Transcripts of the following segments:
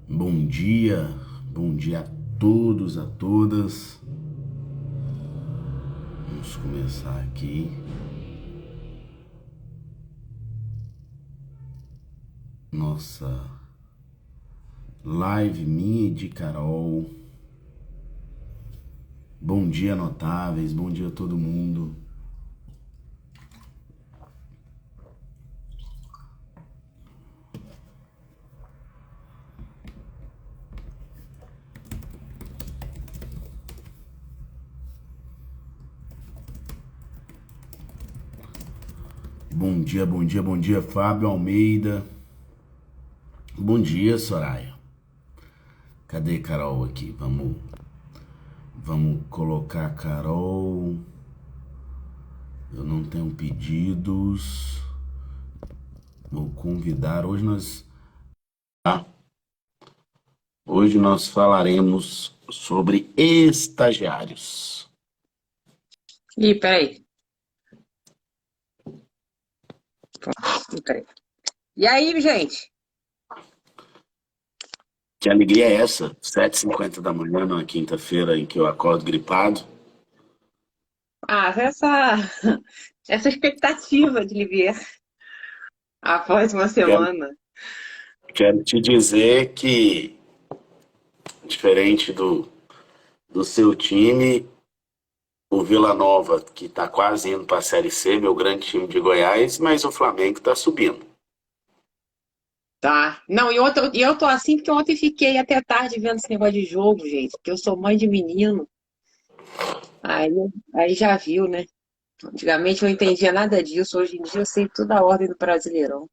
Bom dia a todos, a todas. Vamos começar aqui. Nossa live minha e de Carol. Bom dia, notáveis. Bom dia a todo mundo. Bom dia, Fábio Almeida. Bom dia, Soraya. Cadê Carol aqui? Vamos colocar a Carol. Eu não tenho pedidos. Vou convidar. Hoje nós falaremos sobre estagiários. Ih, peraí. Peraí. E aí, gente? Que alegria é essa? 7h50 da manhã, numa quinta-feira em que eu acordo gripado. Essa expectativa de lhe ver após uma Quero, semana. quero te dizer que, diferente do seu time, o Vila Nova, que está quase indo para a Série C, meu grande time de Goiás, mas o Flamengo está subindo. Tá. Não, e eu tô assim porque ontem fiquei até tarde vendo esse negócio de jogo, gente. Porque eu sou mãe de menino. Aí, aí já viu, né? Antigamente eu não entendia nada disso. Hoje em dia eu sei toda a ordem do Brasileirão.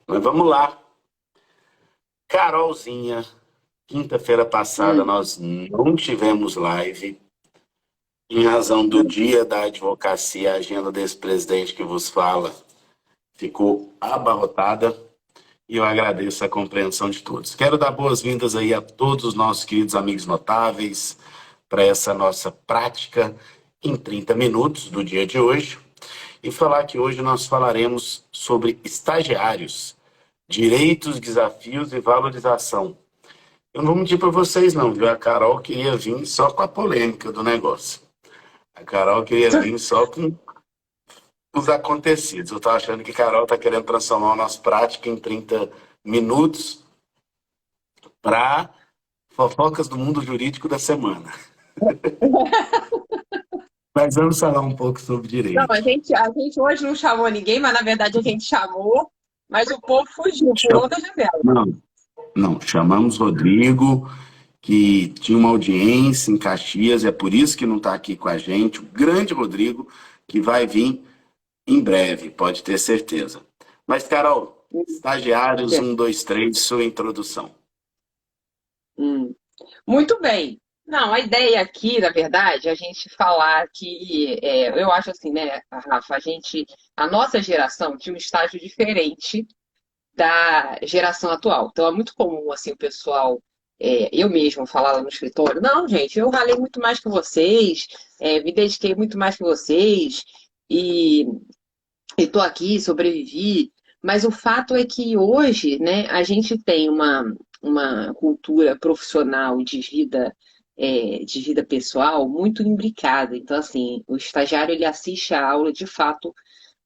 Mas vamos lá. Carolzinha, quinta-feira passada Hum. nós não tivemos live. Em razão do dia da advocacia, a agenda desse presidente que vos fala ficou abarrotada e eu agradeço a compreensão de todos. Quero dar boas-vindas aí a todos os nossos queridos amigos notáveis para essa nossa prática em 30 minutos do dia de hoje e falar que hoje nós falaremos sobre estagiários, direitos, desafios e valorização. Eu não vou mentir para vocês não, viu? A Carol queria vir só com a polêmica do negócio. A Carol queria vir só com os acontecidos. Eu tô achando que Carol tá querendo transformar a nossa prática em 30 minutos para fofocas do mundo jurídico da semana. Mas vamos falar um pouco sobre Não, a direito. gente, a gente hoje não chamou ninguém, mas na verdade a gente chamou, mas o povo fugiu, Cham- pulou da janela. Não, não, chamamos Rodrigo, que tinha uma audiência em Caxias, é por isso que não está aqui com a gente, o grande Rodrigo, que vai vir em breve, pode ter certeza. Mas, Carol, estagiários, um, dois, três, sua introdução. Hum. Muito bem. Não, a ideia aqui, na verdade, é a gente falar que, eu acho assim, né, Rafa, a nossa geração tinha um estágio diferente da geração atual. Então é muito comum, assim, o pessoal, eu mesmo falar lá no escritório, não, gente, eu ralei muito mais que vocês, me dediquei muito mais que vocês, e estou aqui, sobrevivi. Mas o fato é que hoje, né, a gente tem uma cultura profissional de vida pessoal muito imbricada. Então, assim, o estagiário ele assiste a aula de fato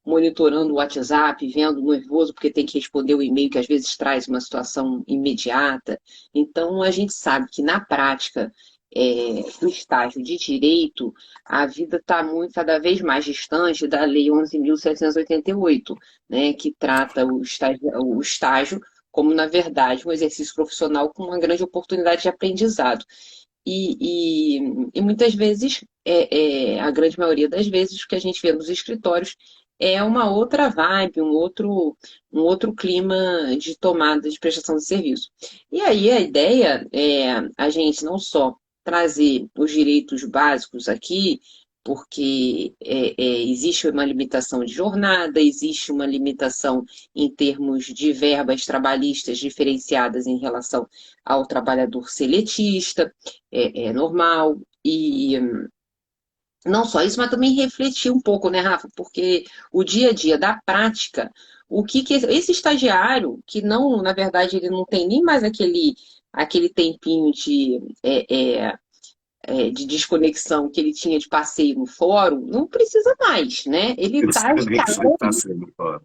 monitorando o WhatsApp, vendo nervoso porque tem que responder o e-mail que às vezes traz uma situação imediata. Então, a gente sabe que na prática do estágio de direito, a vida está muito cada vez mais distante da Lei 11.788, né, que trata o estágio como, na verdade, um exercício profissional com uma grande oportunidade de aprendizado. E muitas vezes, a grande maioria das vezes, o que a gente vê nos escritórios é uma outra vibe, um outro clima de tomada de prestação de serviço. E aí a ideia é a gente não só trazer os direitos básicos aqui, porque existe uma limitação de jornada, existe uma limitação em termos de verbas trabalhistas diferenciadas em relação ao trabalhador seletista, é normal, Não só isso, mas também refletir um pouco, né, Rafa? Porque o dia a dia da prática, o que que esse estagiário, que não, na verdade, ele não tem nem mais aquele tempinho de desconexão que ele tinha de passeio no fórum, não precisa mais, né? Desconexão está sendo foda.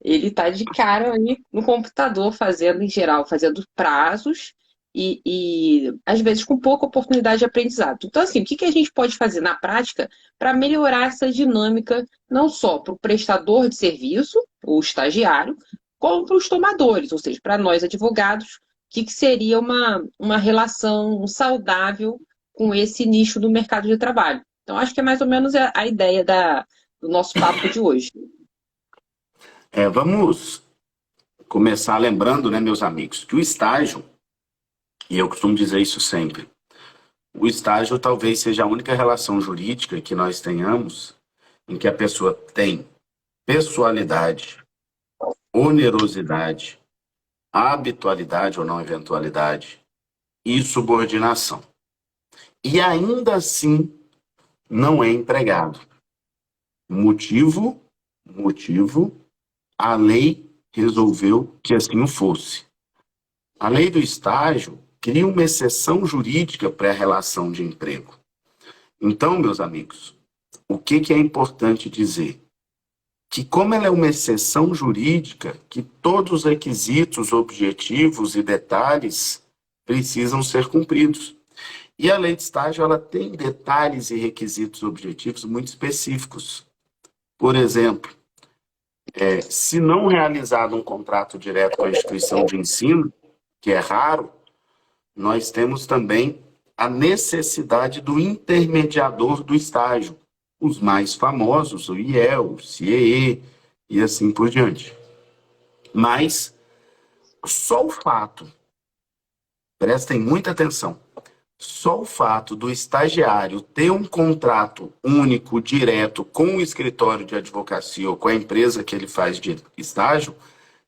Ele tá de cara ali no computador, fazendo, em geral, fazendo prazos e às vezes com pouca oportunidade de aprendizado. Então, assim, o que que a gente pode fazer na prática para melhorar essa dinâmica, não só para o prestador de serviço, o estagiário, como para os tomadores, ou seja, para nós advogados, o que que seria uma relação saudável com esse nicho do mercado de trabalho. Então, acho que é mais ou menos a ideia do nosso papo de hoje. Vamos começar lembrando, né, meus amigos, que o estágio, e eu costumo dizer isso sempre, o estágio talvez seja a única relação jurídica que nós tenhamos em que a pessoa tem pessoalidade, onerosidade, habitualidade ou não eventualidade e subordinação. E ainda assim não é empregado. Motivo, a lei resolveu que assim o fosse. A lei do estágio cria uma exceção jurídica para a relação de emprego. Então, meus amigos, o que é importante dizer? Que como ela é uma exceção jurídica, que todos os requisitos, objetivos e detalhes precisam ser cumpridos. E a lei de estágio ela tem detalhes e requisitos objetivos muito específicos. Por exemplo, se não realizado um contrato direto com a instituição de ensino, que é raro, nós temos também a necessidade do intermediador do estágio, os mais famosos, o IEL, o CIEE e assim por diante. Mas só o fato, prestem muita atenção, só o fato do estagiário ter um contrato único, direto, com o escritório de advocacia ou com a empresa que ele faz de estágio,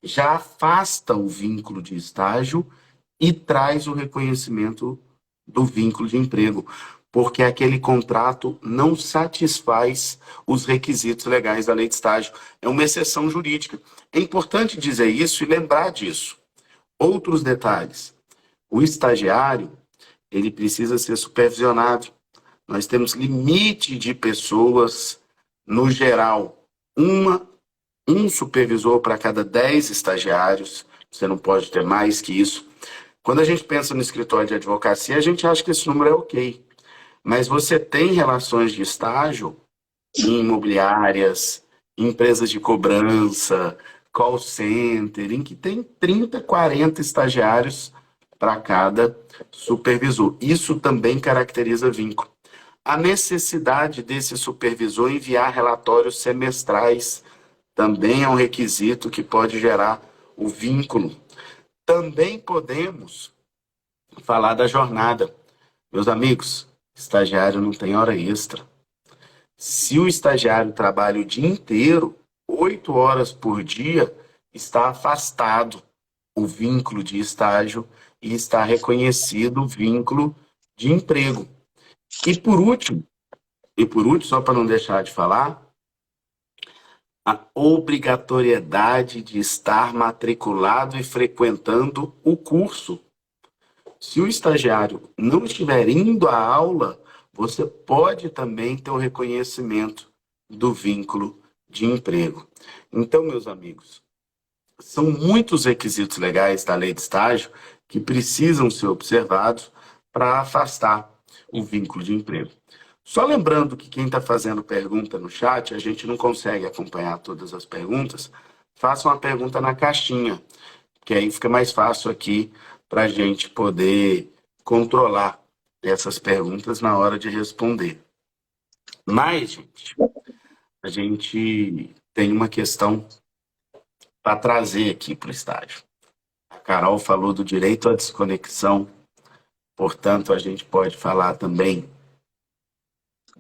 já afasta o vínculo de estágio e traz o reconhecimento do vínculo de emprego, porque aquele contrato não satisfaz os requisitos legais da lei de estágio. É uma exceção jurídica. É importante dizer isso e lembrar disso. Outros detalhes. O estagiário, ele precisa ser supervisionado. Nós temos limite de pessoas, no geral, um supervisor para cada 10 estagiários. Você não pode ter mais que isso. Quando a gente pensa no escritório de advocacia, a gente acha que esse número é ok. Mas você tem relações de estágio em imobiliárias, em empresas de cobrança, call center, em que tem 30, 40 estagiários para cada supervisor. Isso também caracteriza vínculo. A necessidade desse supervisor enviar relatórios semestrais também é um requisito que pode gerar o vínculo. Também podemos falar da jornada. Meus amigos, estagiário não tem hora extra. Se o estagiário trabalha o dia inteiro, 8 horas por dia, está afastado o vínculo de estágio e está reconhecido o vínculo de emprego. E por último, só para não deixar de falar, a obrigatoriedade de estar matriculado e frequentando o curso. Se o estagiário não estiver indo à aula, você pode também ter o reconhecimento do vínculo de emprego. Então, meus amigos, são muitos requisitos legais da lei de estágio que precisam ser observados para afastar o vínculo de emprego. Só lembrando que quem está fazendo pergunta no chat, a gente não consegue acompanhar todas as perguntas, faça uma pergunta na caixinha, que aí fica mais fácil aqui para a gente poder controlar essas perguntas na hora de responder. Mas, gente, a gente tem uma questão para trazer aqui para o estágio. A Carol falou do direito à desconexão, portanto, a gente pode falar também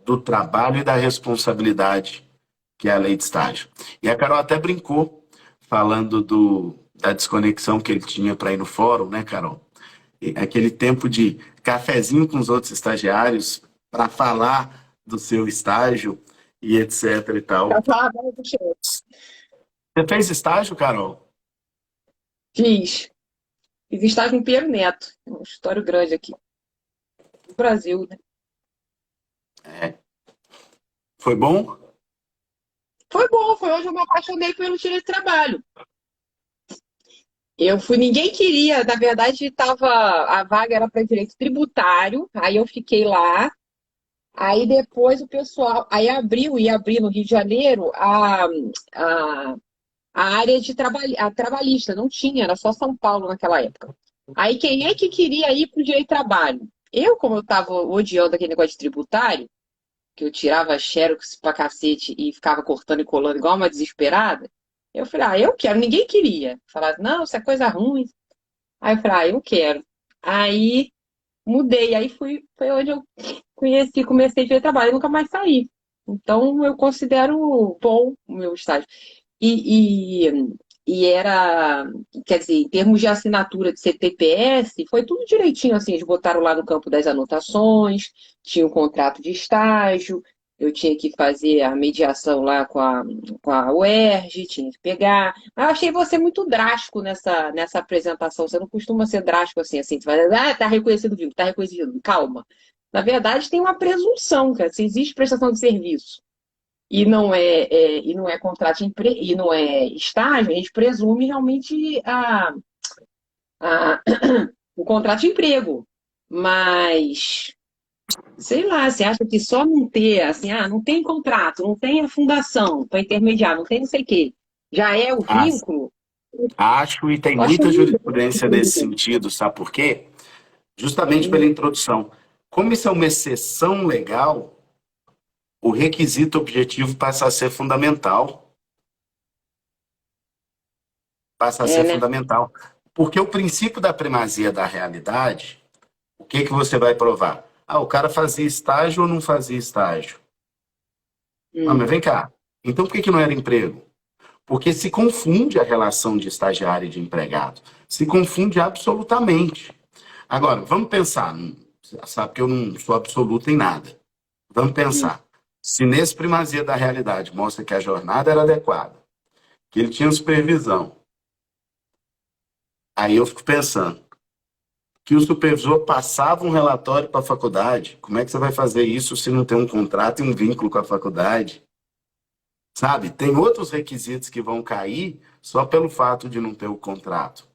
do trabalho e da responsabilidade, que é a lei de estágio. E a Carol até brincou, falando da desconexão que ele tinha para ir no fórum, né, Carol? Aquele tempo de cafezinho com os outros estagiários para falar do seu estágio e etc e tal. Você fez estágio, Carol? Fiz. Fiz estágio em Pedro Neto, um escritório grande aqui no Brasil, né? É. Foi bom? Foi bom, foi onde eu me apaixonei pelo direito de trabalho. Eu fui, ninguém queria, na verdade, a vaga era para direito tributário, aí eu fiquei lá. Aí depois o pessoal, aí ia abrir no Rio de Janeiro a, a área de a trabalhista, não tinha, era só São Paulo naquela época. Aí quem é que queria ir para o direito de trabalho? Eu, como eu estava odiando aquele negócio de tributário, que eu tirava xerox pra cacete e ficava cortando e colando igual uma desesperada, eu falei, eu quero, ninguém queria. Falaram, não, isso é coisa ruim. Aí eu falei, eu quero. Aí mudei, foi onde eu comecei a ver trabalho e nunca mais saí. Então eu considero bom o meu estágio. E, e, e era, quer dizer, em termos de assinatura de CTPS, foi tudo direitinho, assim, eles botaram lá no campo das anotações, tinha um contrato de estágio, eu tinha que fazer a mediação lá com a UERJ, tinha que pegar. Mas eu achei você muito drástico nessa apresentação, você não costuma ser drástico assim, tu vai, tá reconhecido vivo, tá reconhecido, calma. Na verdade, tem uma presunção, cara, se existe prestação de serviço e não é e não é estágio, a gente presume realmente a, o contrato de emprego. Mas, sei lá, você acha que só não ter, assim, não tem contrato, não tem a fundação para intermediar, não tem não sei o quê, já é o Ah, vínculo? acho, e tem Eu acho muita jurisprudência nesse que sentido, sabe por quê? Justamente pela introdução. Como isso é uma exceção legal, o requisito objetivo passa a ser fundamental. Passa a é, ser né? fundamental. Porque o princípio da primazia da realidade, o que que você vai provar? O cara fazia estágio ou não fazia estágio? Ah, Hum, mas vem cá. Então por que que não era emprego? Porque se confunde a relação de estagiário e de empregado. Se confunde absolutamente. Agora, vamos pensar. Sabe que eu não sou absoluto em nada. Vamos hum. pensar. Se nesse primazia da realidade mostra que a jornada era adequada, que ele tinha supervisão, aí eu fico pensando que o supervisor passava um relatório para a faculdade. Como é que você vai fazer isso se não tem um contrato e um vínculo com a faculdade? Sabe? Tem outros requisitos que vão cair só pelo fato de não ter o contrato.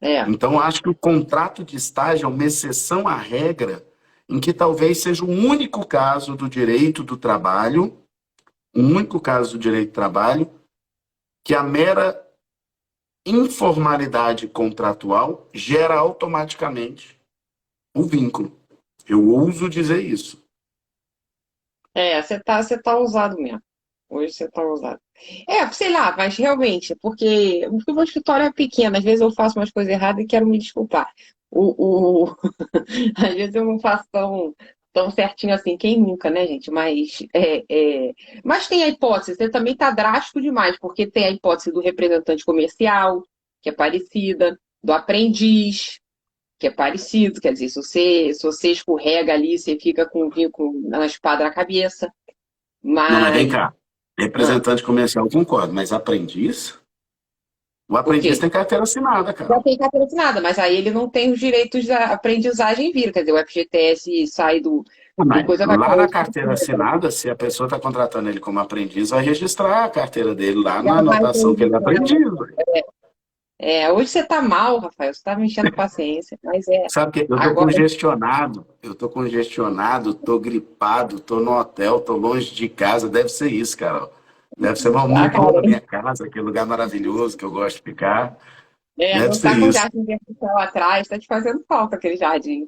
É, Então, acho que o contrato de estágio é uma exceção à regra, em que talvez seja o único caso do direito do trabalho, o único caso do direito do trabalho, que a mera informalidade contratual gera automaticamente o vínculo. Eu ouso dizer isso. você tá ousado mesmo. Hoje você tá ousado. Sei lá, mas realmente, porque o meu escritório é pequeno, às vezes eu faço umas coisas erradas e quero me desculpar. Às vezes eu não faço tão certinho assim, quem nunca, né, gente? Mas tem a hipótese, você também tá drástico demais, porque tem a hipótese do representante comercial, que é parecida, do aprendiz, que é parecido, quer dizer, se você escorrega ali, você fica com o vinco na espada na cabeça. Não, mas vem Mas. cá. Ah, Representante comercial, concordo, mas aprendiz? O o aprendiz quê? tem carteira assinada, Já Carol. tem carteira assinada, mas aí ele não tem os direitos da aprendizagem vir, quer dizer, o FGTS sai do Mas coisa, vai para lá na outro. carteira assinada, se a pessoa está contratando ele como aprendiz, vai registrar a carteira dele lá Já na vai anotação que ele é registrar. aprendiz. Ué. Hoje você tá mal, Rafael, você tá me enchendo paciência, mas Sabe que eu estou agora congestionado, estou gripado, estou no hotel, estou longe de casa, deve ser isso, Carol. Deve ser a muito bom na cara, minha casa, aquele lugar maravilhoso que eu gosto de ficar. Deve não ser tá com isso. jardim vertical atrás, tá te fazendo falta aquele jardim.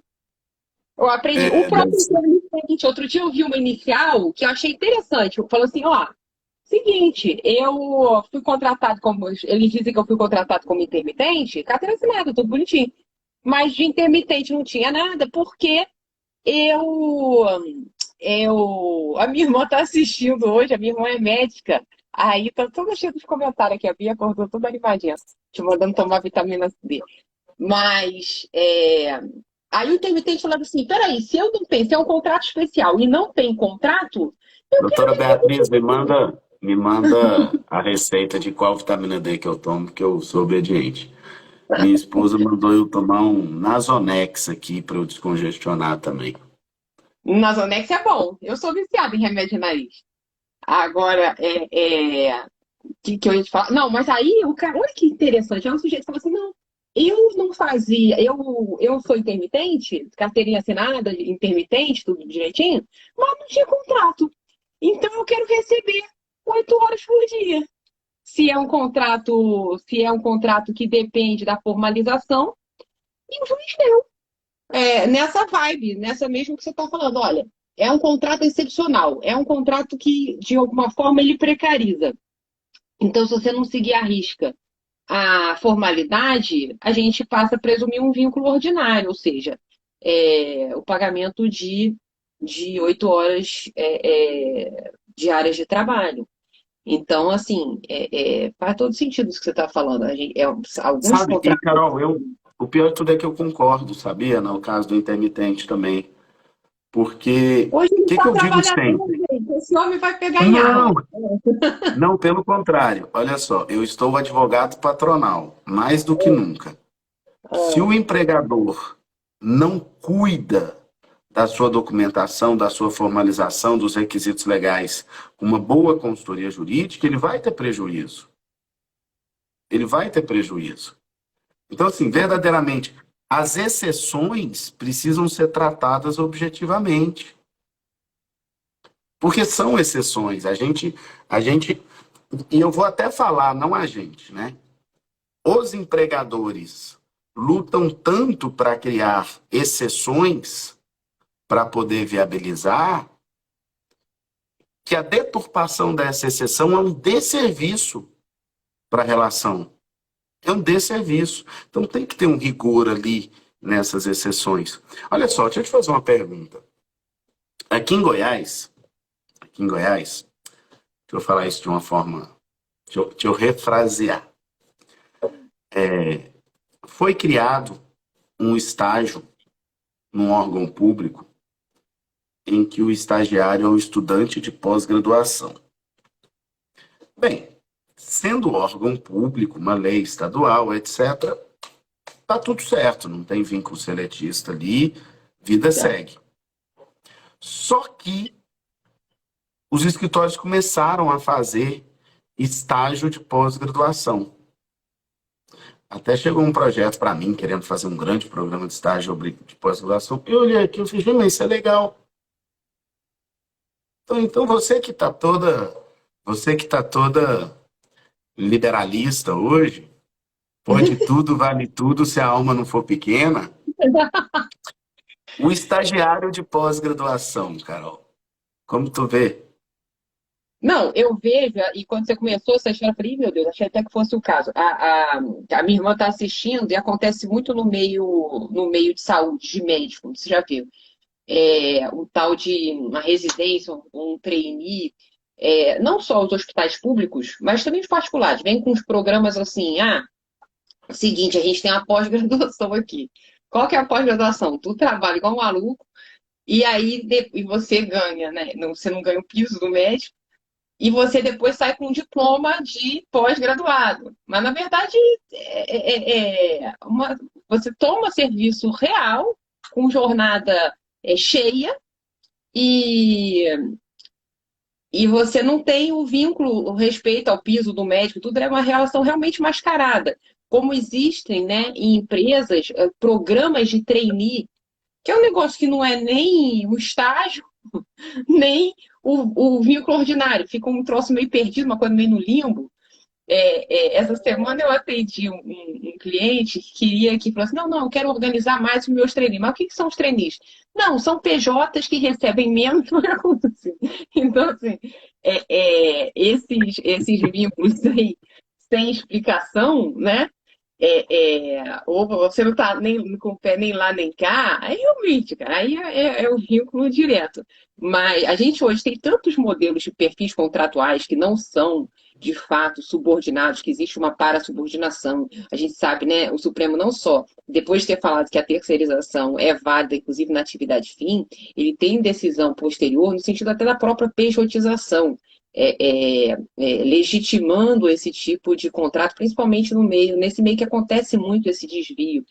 Eu aprendi. O Deve próprio ser. intermitente, outro dia eu vi uma inicial que eu achei interessante. Falou assim, ó, seguinte, eu fui contratado como. Eles dizem que eu fui contratado como intermitente, carteira assinada, tudo bonitinho. Mas de intermitente não tinha nada, porque eu. A minha irmã está assistindo hoje, a minha irmã é médica. Aí tá toda cheia de comentários aqui, a Bia acordou toda animadinha, te mandando tomar vitamina D. Mas Aí o intermitente falava assim: peraí, se eu não tenho, se é um contrato especial e não tem contrato, eu quero Doutora Beatriz, receber. me manda a receita de qual vitamina D que eu tomo, que eu sou obediente. Minha esposa mandou eu tomar um Nasonex aqui para eu descongestionar também. Nasonex é bom. Eu sou viciada em remédio de nariz. Agora, que eu ia te falar. Não, mas aí o cara, olha que interessante. Aí o sujeito falou assim: não, eu não fazia, eu sou intermitente, carteirinha assinada, intermitente, tudo direitinho, mas não tinha contrato. Então eu quero receber 8 horas por dia. Se é um contrato que depende da formalização, e o juiz deu. Nessa vibe, nessa mesmo que você está falando, olha, é um contrato excepcional, é um contrato que, de alguma forma, ele precariza. Então, se você não seguir à risca a formalidade, a gente passa a presumir um vínculo ordinário, ou seja, o pagamento de 8 horas diárias de trabalho. Então, assim, faz todo sentido isso que você está falando. Alguns Sabe, e contratos. Carol, o pior de tudo é que eu concordo, sabia? No caso do intermitente também. Porque, Hoje o ele que que está eu digo trabalhador, sempre? gente. Esse homem vai pegar em Não, arma. não, pelo contrário. Olha só, eu estou advogado patronal, mais do que nunca. Se o empregador não cuida da sua documentação, da sua formalização, dos requisitos legais, com uma boa consultoria jurídica, ele vai ter prejuízo. Ele vai ter prejuízo. Então, assim, verdadeiramente, as exceções precisam ser tratadas objetivamente. Porque são exceções. E eu vou até falar, não a gente, né? Os empregadores lutam tanto para criar exceções para poder viabilizar que a deturpação dessa exceção é um desserviço para a relação. É um desserviço. Então tem que ter um rigor ali nessas exceções. Olha só, deixa eu te fazer uma pergunta. Aqui em Goiás, deixa eu falar isso de uma forma, deixa eu refrasear. Foi criado um estágio num órgão público em que o estagiário é um estudante de pós-graduação. Bem, sendo órgão público, uma lei estadual, etc., tá tudo certo, não tem vínculo seletista ali, vida segue. Só que os escritórios começaram a fazer estágio de pós-graduação. Até chegou um projeto para mim, querendo fazer um grande programa de estágio de pós-graduação. Eu olhei aqui e falei, mas isso é legal. Então você que está toda liberalista hoje, pode tudo, vale tudo, se a alma não for pequena. O estagiário de pós-graduação, Carol, como tu vê? Não, eu vejo, e quando você começou essa história, eu falei: "Ih, meu Deus, achei até que fosse o caso." A minha irmã está assistindo e acontece muito no meio de saúde, de médico, você já viu. O tal de uma residência, um trainee, não só os hospitais públicos, mas também os particulares. Vem com os programas assim: seguinte, a gente tem uma pós-graduação aqui. Qual que é a pós-graduação? Tu trabalha igual um maluco, e aí e você ganha, né? Você não ganha o piso do médico, e você depois sai com um diploma de pós-graduado. Mas, na verdade, você toma serviço real, com jornada cheia, e, e você não tem o vínculo, o respeito ao piso do médico, tudo é uma relação realmente mascarada. Como existem, né, em empresas, programas de trainee, que é um negócio que não é nem o estágio, nem o vínculo ordinário. Fica um troço meio perdido, uma coisa meio no limbo. Essa semana eu atendi um cliente que queria que falasse: não, não, eu quero organizar mais os meus trainees. Mas o que são os trainees? Não, são PJs que recebem menos. Assim. Então, assim, esses vínculos aí, sem explicação, né? Ou você não está nem com o pé nem lá nem cá, aí realmente, cara, aí é o vínculo direto. Mas a gente hoje tem tantos modelos de perfis contratuais que não são de fato subordinados, que existe uma parasubordinação. A gente sabe, né, o Supremo não só, depois de ter falado que a terceirização é válida, inclusive na atividade fim, ele tem decisão posterior no sentido até da própria pejotização, legitimando esse tipo de contrato, principalmente no meio, nesse meio que acontece muito esse desvio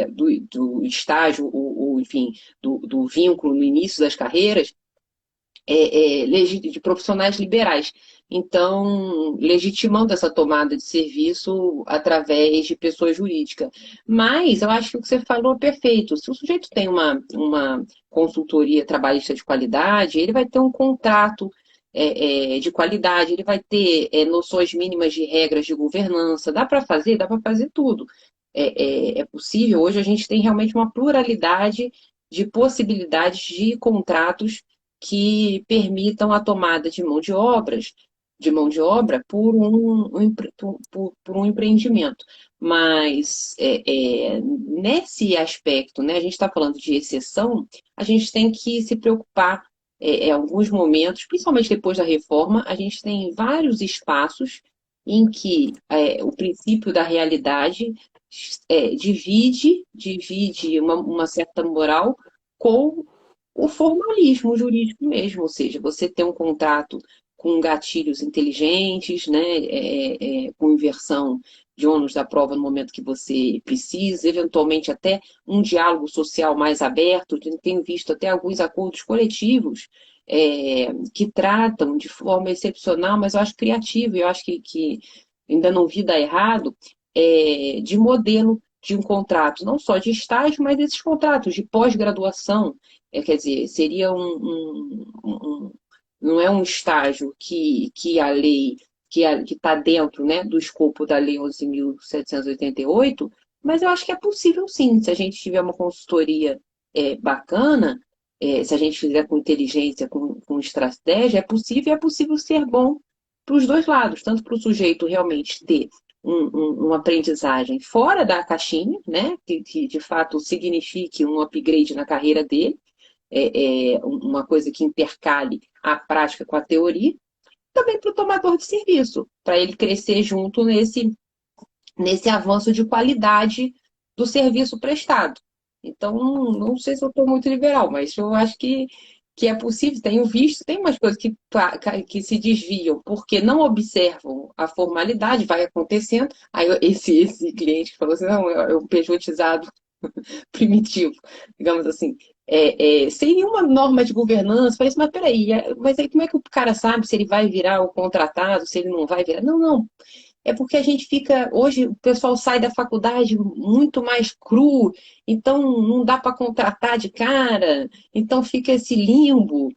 do estágio, enfim, do vínculo no início das carreiras, de profissionais liberais. Então, legitimando essa tomada de serviço através de pessoa jurídica. Mas eu acho que o que você falou é perfeito. Se o sujeito tem uma consultoria trabalhista de qualidade, ele vai ter um contrato de qualidade, ele vai ter noções mínimas de regras de governança. Dá para fazer tudo. É possível. Hoje a gente tem realmente uma pluralidade de possibilidades de contratos que permitam a tomada de mão de obra por um empreendimento. Mas nesse aspecto, né, a gente está falando de exceção, a gente tem que se preocupar em alguns momentos, principalmente depois da reforma, a gente tem vários espaços em que o princípio da realidade divide uma certa moral com o formalismo jurídico mesmo, ou seja, você ter um contrato com gatilhos inteligentes, né, com inversão de ônus da prova no momento que você precisa, eventualmente até um diálogo social mais aberto. Tenho visto até alguns acordos coletivos que tratam de forma excepcional, mas eu acho criativo, eu acho que ainda não vi dar errado, de modelo de um contrato, não só de estágio, mas desses contratos de pós-graduação. Quer dizer, seria não é um estágio que a lei, que está dentro, né, do escopo da Lei 11.788, mas eu acho que é possível sim, se a gente tiver uma consultoria bacana, se a gente fizer com inteligência, com estratégia, é possível ser bom para os dois lados, tanto para o sujeito realmente ter uma aprendizagem fora da caixinha, né, que de fato signifique um upgrade na carreira dele, uma coisa que intercale a prática com a teoria, também para o tomador de serviço, para ele crescer junto nesse avanço de qualidade do serviço prestado. Então, não sei se eu estou muito liberal, mas eu acho que é possível. Tenho visto, tem umas coisas que se desviam porque não observam a formalidade, vai acontecendo. Aí esse cliente que falou assim, não, é um pejotizado primitivo, digamos assim, sem nenhuma norma de governança. Falei assim, mas peraí, mas aí como é que o cara sabe se ele vai virar o contratado, se ele não vai virar? Não, não. É porque a gente fica. Hoje o pessoal sai da faculdade muito mais cru, então não dá para contratar de cara, então fica esse limbo.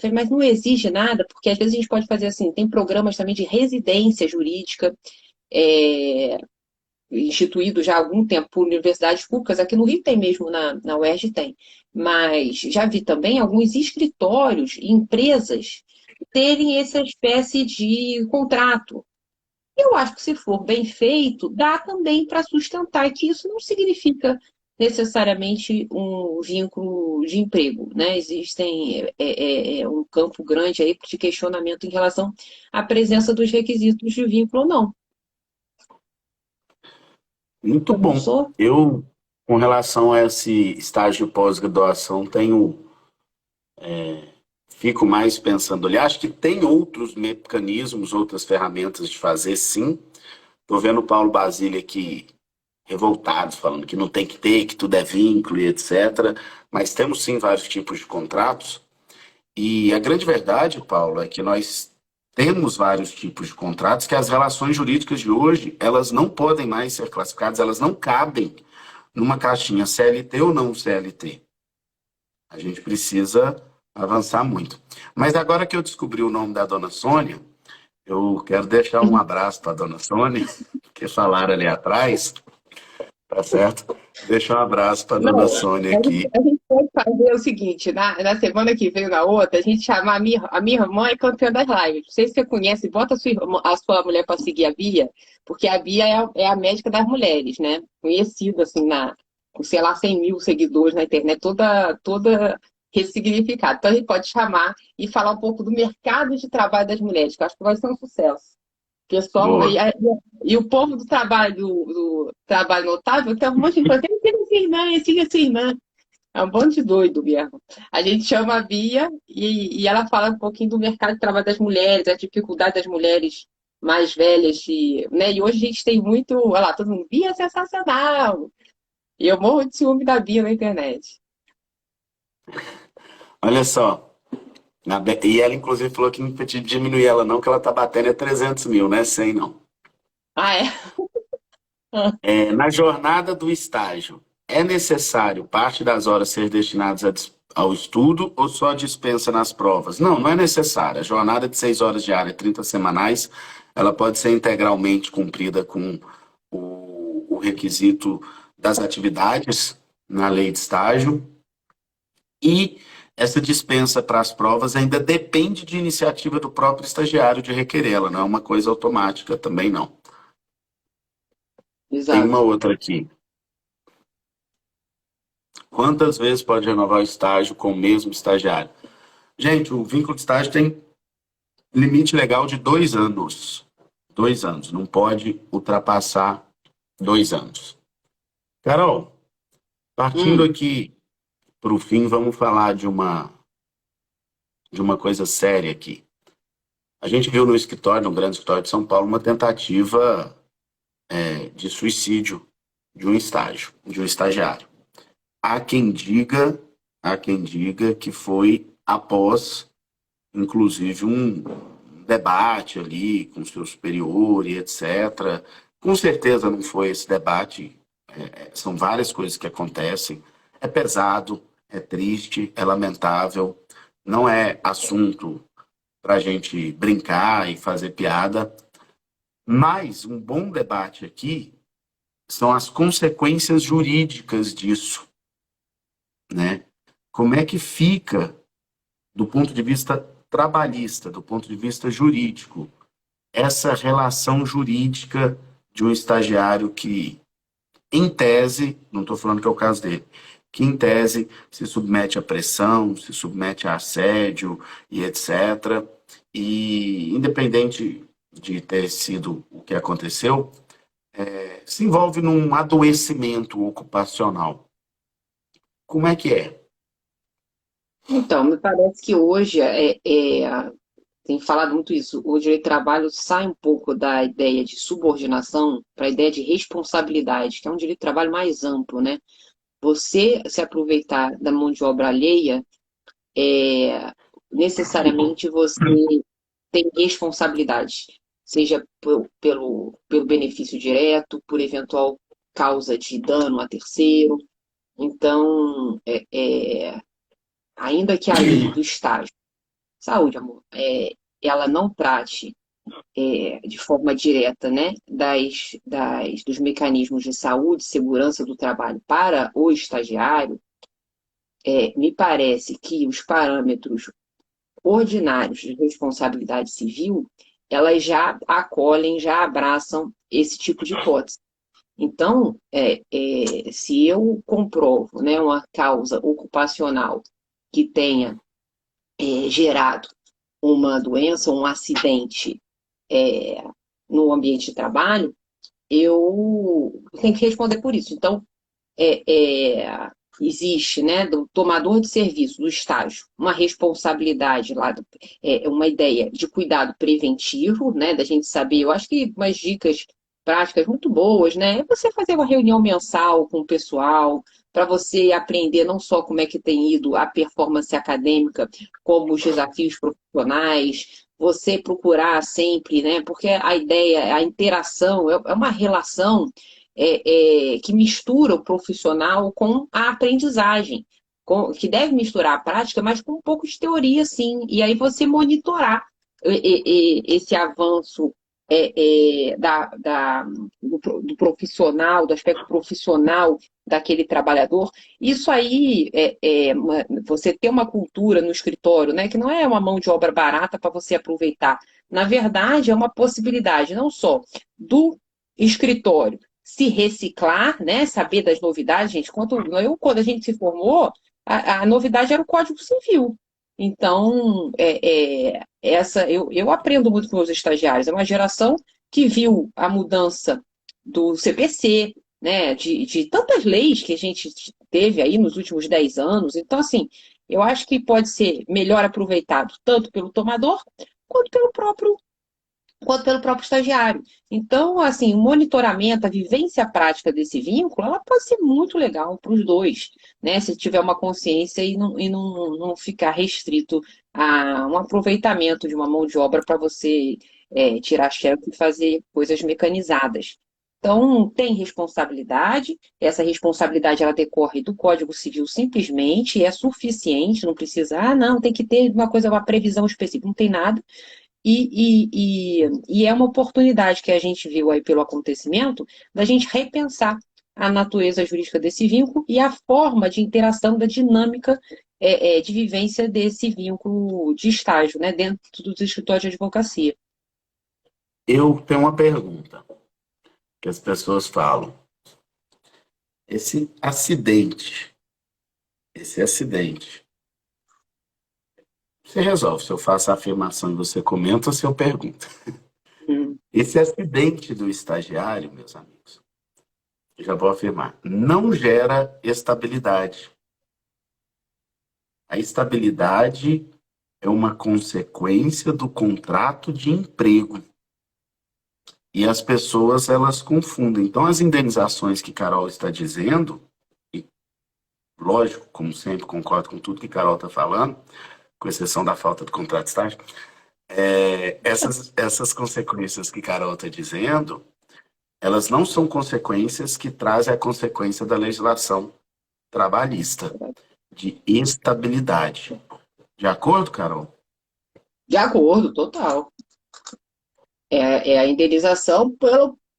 Falei, mas não exige nada, porque às vezes a gente pode fazer assim, tem programas também de residência jurídica, é, instituído já há algum tempo por universidades públicas, aqui no Rio tem mesmo, na UERJ tem, mas já vi também alguns escritórios e empresas terem essa espécie de contrato. Eu acho que se for bem feito, dá também para sustentar, que isso não significa necessariamente um vínculo de emprego, né? Existem um campo grande aí de questionamento em relação à presença dos requisitos de vínculo ou não. Muito Eu não bom. sou. Eu, com relação a esse estágio de pós-graduação, fico mais pensando ali. Acho que tem outros mecanismos, outras ferramentas de fazer, sim. Estou vendo o Paulo Basílio aqui revoltado, falando que não tem que ter, que tudo é vínculo e etc. Mas temos sim vários tipos de contratos. E a grande verdade, Paulo, é que nós temos vários tipos de contratos que as relações jurídicas de hoje, elas não podem mais ser classificadas, elas não cabem numa caixinha CLT ou não CLT. A gente precisa avançar muito. Mas agora que eu descobri o nome da dona Sônia, eu quero deixar um abraço para a dona Sônia, que falaram ali atrás, tá certo? Deixar um abraço para a dona Não, Sônia aqui. a gente pode fazer o seguinte, na semana que vem, na outra, a gente chamar a minha irmã é campeã das lives. Não sei se você conhece, bota a sua mulher para seguir a Bia, porque a Bia é a médica das mulheres, né? Conhecida, assim, com, sei lá, 100 mil seguidores na internet, toda ressignificado. Então, a gente pode chamar e falar um pouco do mercado de trabalho das mulheres, que eu acho que vai ser um sucesso. Pessoal, Boa. e o povo do trabalho notável tem um monte de coisa. Siga sua irmã, siga sua irmã. É um bando de doido mesmo. A gente chama a Bia e ela fala um pouquinho do mercado de trabalho das mulheres, a dificuldade das mulheres mais velhas. Né? E hoje a gente tem muito. Olha lá, todo mundo, Bia é sensacional! E eu morro de ciúme da Bia na internet. Olha só. E ela, inclusive, falou que não pediu diminuir ela, não, que ela tá batendo 300 mil, né? 100 não. Ah, é? Na jornada do estágio, é necessário parte das horas ser destinadas ao estudo ou só dispensa nas provas? Não, não é necessário. A jornada de 6 horas diárias, 30 semanais, ela pode ser integralmente cumprida com o requisito das atividades na lei de estágio e essa dispensa para as provas ainda depende de iniciativa do próprio estagiário de requerê-la, não é uma coisa automática também não. Tem uma Exato. outra aqui. Quantas vezes pode renovar o estágio com o mesmo estagiário? Gente, o vínculo de estágio tem limite legal de 2 anos. 2 anos, não pode ultrapassar 2 anos. Carol, partindo Hum, aqui para o fim, vamos falar de uma coisa séria aqui. A gente viu no escritório, no grande escritório de São Paulo, uma tentativa de suicídio de um estágio, de um estagiário. Há quem diga, há quem diga que foi após inclusive um debate ali com seu superior e etc. Com certeza não foi esse debate, são várias coisas que acontecem. É pesado, é triste, é lamentável, não é assunto para a gente brincar e fazer piada, mas um bom debate aqui são as consequências jurídicas disso, né? Como é que fica do ponto de vista trabalhista, do ponto de vista jurídico, essa relação jurídica de um estagiário que, em tese, não estou falando que é o caso dele, que em tese se submete à pressão, se submete a assédio e etc. E independente de ter sido o que aconteceu, se envolve num adoecimento ocupacional. Como é que é? Então, me parece que hoje tem falado muito isso. O direito do trabalho sai um pouco da ideia de subordinação para a ideia de responsabilidade, que é um direito do trabalho mais amplo, né? Você se aproveitar da mão de obra alheia, é, necessariamente você tem responsabilidade, seja pelo benefício direto, por eventual causa de dano a terceiro. Então, ainda que a lei do estágio, saúde, amor, ela não trate de forma direta, né, dos mecanismos de saúde e segurança do trabalho para o estagiário, me parece que os parâmetros ordinários de responsabilidade civil, elas já acolhem, já abraçam esse tipo de hipótese. Então, se eu comprovo, né, uma causa ocupacional que tenha gerado uma doença, um acidente é, no ambiente de trabalho, eu tenho que responder por isso. Então, é, é, existe, né, do tomador de serviço, do estágio, uma responsabilidade lá, uma ideia de cuidado preventivo, né, da gente saber, eu acho que umas dicas práticas muito boas, né, é você fazer uma reunião mensal com o pessoal, para você aprender não só como é que tem ido a performance acadêmica, como os desafios profissionais, você procurar sempre, né, porque a ideia, a interação, é uma relação que mistura o profissional com a aprendizagem, que deve misturar a prática, mas com um pouco de teoria, sim. E aí você monitorar esse avanço do profissional, do aspecto profissional daquele trabalhador. Isso aí, você ter uma cultura no escritório, né, que não é uma mão de obra barata para você aproveitar. Na verdade, é uma possibilidade não só do escritório se reciclar, né? Saber das novidades, gente. Quando a gente se formou, a novidade era o Código Civil. Então, eu aprendo muito com os estagiários. É uma geração que viu a mudança do CPC, né, de tantas leis que a gente teve aí nos últimos 10 anos. Então, assim, eu acho que pode ser melhor aproveitado tanto pelo tomador quanto pelo próprio estagiário. Então, assim, o monitoramento, a vivência prática desse vínculo, ela pode ser muito legal para os dois, né? Se tiver uma consciência e não ficar restrito a um aproveitamento de uma mão de obra para você tirar chefe e fazer coisas mecanizadas. Então, tem responsabilidade, essa responsabilidade ela decorre do Código Civil simplesmente, é suficiente, não precisa, não, tem que ter uma coisa, uma previsão específica, não tem nada. E é uma oportunidade que a gente viu aí pelo acontecimento da gente repensar a natureza jurídica desse vínculo e a forma de interação da dinâmica de vivência desse vínculo de estágio, né, dentro dos escritórios de advocacia. Eu tenho uma pergunta que as pessoas falam. Esse acidente, esse acidente, você resolve se eu faço a afirmação e você comenta ou se eu pergunto. Hum. Esse acidente do estagiário, meus amigos, eu já vou afirmar, não gera estabilidade. A estabilidade é uma consequência do contrato de emprego. E as pessoas, elas confundem. Então, as indenizações que Carol está dizendo, e lógico, como sempre, concordo com tudo que Carol está falando, com exceção da falta do contrato de estágio, essas consequências que Carol está dizendo, elas não são consequências que trazem a consequência da legislação trabalhista, de estabilidade. De acordo, Carol? De acordo, total. É a indenização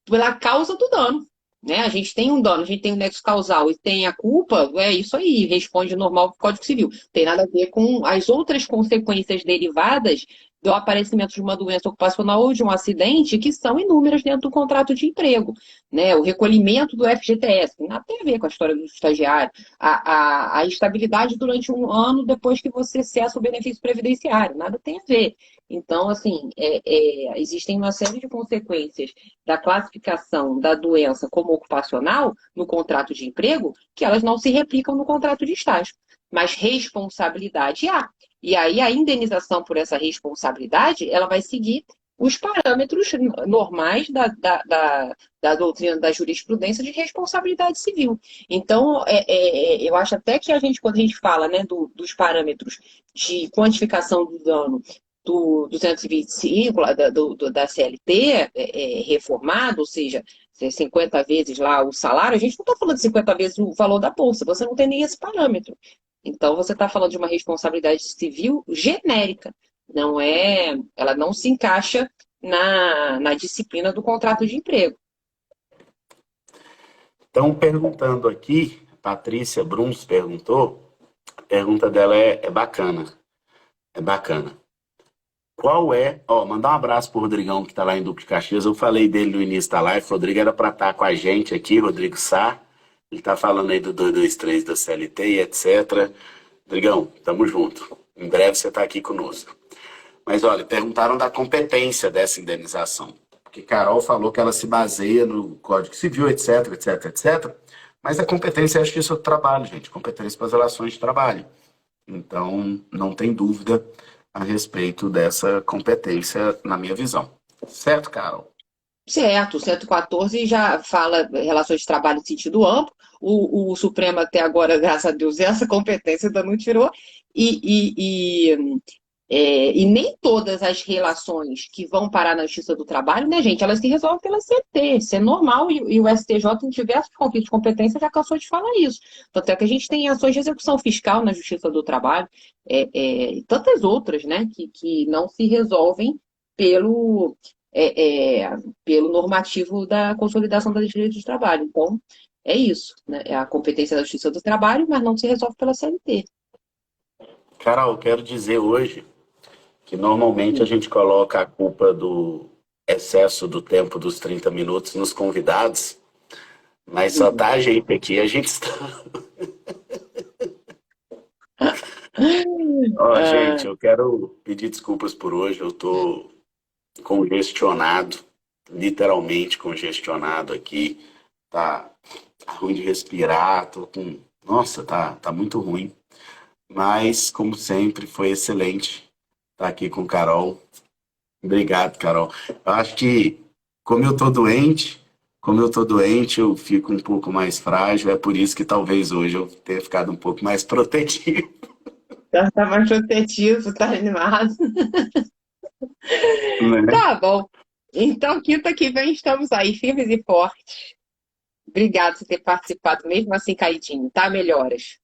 pela causa do dano. Né? A gente tem um dano, a gente tem um nexo causal e tem a culpa, é isso aí, responde normal ao Código Civil. Tem nada a ver com as outras consequências derivadas do aparecimento de uma doença ocupacional ou de um acidente, que são inúmeras dentro do contrato de emprego. Né? O recolhimento do FGTS, que nada tem a ver com a história do estagiário. A estabilidade durante um ano depois que você cessa o benefício previdenciário, nada tem a ver. Então, assim, existem uma série de consequências da classificação da doença como ocupacional no contrato de emprego que elas não se replicam no contrato de estágio. Mas responsabilidade há. E aí a indenização por essa responsabilidade, ela vai seguir os parâmetros normais da doutrina da jurisprudência de responsabilidade civil. Então, eu acho até que quando a gente fala, né, dos parâmetros de quantificação do dano do 225, da CLT, reformado, ou seja, 50 vezes lá o salário, a gente não está falando de 50 vezes o valor da bolsa, você não tem nem esse parâmetro. Então, você está falando de uma responsabilidade civil genérica, ela não se encaixa na disciplina do contrato de emprego. Estão perguntando aqui, Patrícia Bruns perguntou, a pergunta dela é bacana. É bacana. Qual é... Ó, mandar um abraço pro Rodrigão, que tá lá em Duque de Caxias. Eu falei dele no início da live. O Rodrigo era para estar com a gente aqui, Rodrigo Sá. Ele tá falando aí do 223 da CLT e etc. Rodrigão, tamo junto. Em breve você tá aqui conosco. Mas olha, perguntaram da competência dessa indenização. Porque Carol falou que ela se baseia no Código Civil, etc, etc, etc. Mas a competência é a justiça do trabalho, gente. Competência para as relações de trabalho. Então, não tem dúvida a respeito dessa competência, na minha visão. Certo, Carol? Certo, o 114 já fala relações de trabalho em sentido amplo. O Supremo até agora, graças a Deus, essa competência ainda não tirou. E nem todas as relações que vão parar na Justiça do Trabalho, né, gente, elas se resolvem pela CT. Isso é normal e o STJ, em diversos conflitos de competência, já cansou de falar isso. Tanto é que a gente tem ações de execução fiscal na Justiça do Trabalho e tantas outras, né, que não se resolvem pelo, pelo normativo da consolidação das direitos de trabalho. Então, é isso, né? É a competência da Justiça do Trabalho, mas não se resolve pela CLT. Carol, quero dizer hoje que normalmente a gente coloca a culpa do excesso do tempo dos 30 minutos nos convidados, mas só tá a gente aqui, a gente está... Ó, gente, Ah, eu quero pedir desculpas por hoje. Eu tô congestionado, literalmente congestionado aqui. Tá ruim de respirar, tô com. Nossa, tá muito ruim. Mas, como sempre, foi excelente estar aqui com Carol. Obrigado, Carol. Eu acho que, como eu tô doente, como eu tô doente, eu fico um pouco mais frágil. É por isso que talvez hoje eu tenha ficado um pouco mais protetivo, já tá mais protetivo, tá animado. né? Tá bom. Então, quinta que vem estamos aí, firmes e fortes. Obrigado por ter participado, mesmo assim caidinho, tá? Melhoras.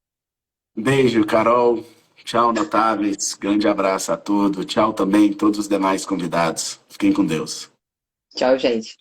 Beijo, Carol. Tchau, notáveis. Grande abraço a todos. Tchau também todos os demais convidados. Fiquem com Deus. Tchau, gente.